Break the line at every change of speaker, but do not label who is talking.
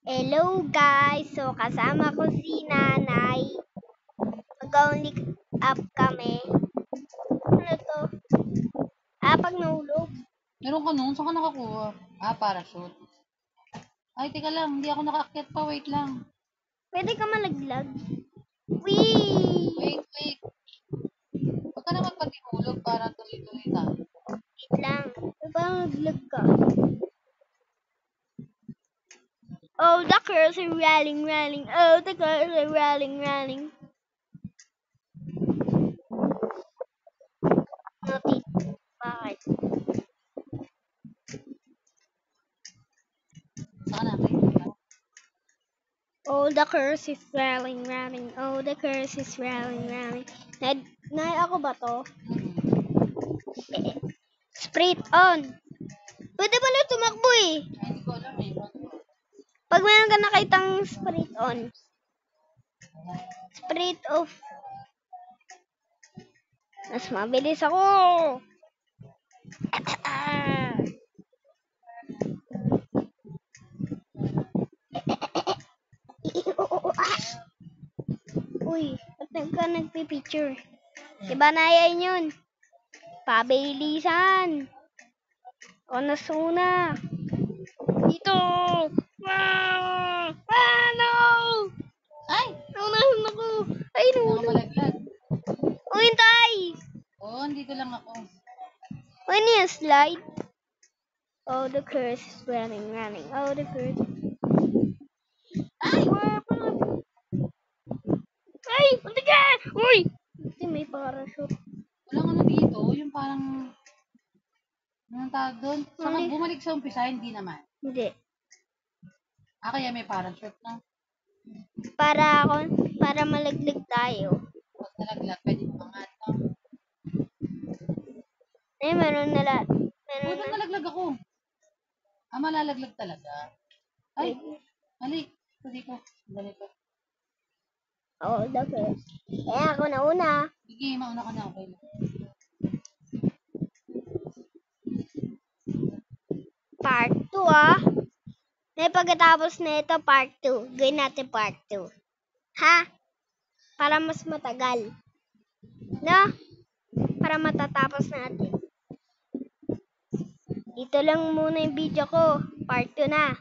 Hello guys! So kasama ko si Nanay. Mag-only up kami. Ano to? Pag nahulog.
Meron ka nun? Saan ka nakakuha? Parachute. Ay, teka lang. Hindi ako nakaakyat pa. Wait lang.
Pwede ka malaglag. Wee!
Wait. Huwag ka na magpatihulog para tuloy-tuloy tayo.
Wait lang. Parang naglag ka. Oh, the curls are rolling. Oh, the curls are rolling. Naughty. Bakit?
Saan ka na? Wait lang.
Oh, the curse is rolling. Oh, the curse is rolling. Nay, ako ba to? Sprint on. Pwede pala tumakbo eh.
Ay, hindi ko alam eh.
Pag meron ka nakitang sprint on. Sprint off. Mas mabilis ako. Uy, ba't ka nagpipicture? Diba nayan yun? Pabilisan. O nasuna. Dito. No!
Ay!
Naunahan ako. Ay, no.
Nakamalaglag.
O, hintay.
Oo, dito lang ako.
When you slide. Oh, the curse is running. Oh, the curse.
Ay!
Ay, punta ka! Uy! Hindi, may parachute.
Walang ano dito. Yung parang... Anong tawag doon? Saka
Hindi.
bumalik sa umpisa, hindi naman.
Hindi.
Kaya may parachute na.
Para malaglag tayo.
Pag nalaglag, pwede umangat. No?
Meron na lahat.
Uy, ba't nalaglag ako? Malalaglag talaga. Ay, halik. Dito. Ganito.
Oh, the first. Kaya ako nauna.
Sige, mauna ka na. Okay.
Part 2 May pagkatapos na ito, part 2. Gawin natin part 2. Ha? Para mas matagal. No? Para matatapos natin. Dito lang muna yung video ko. Part 2 na.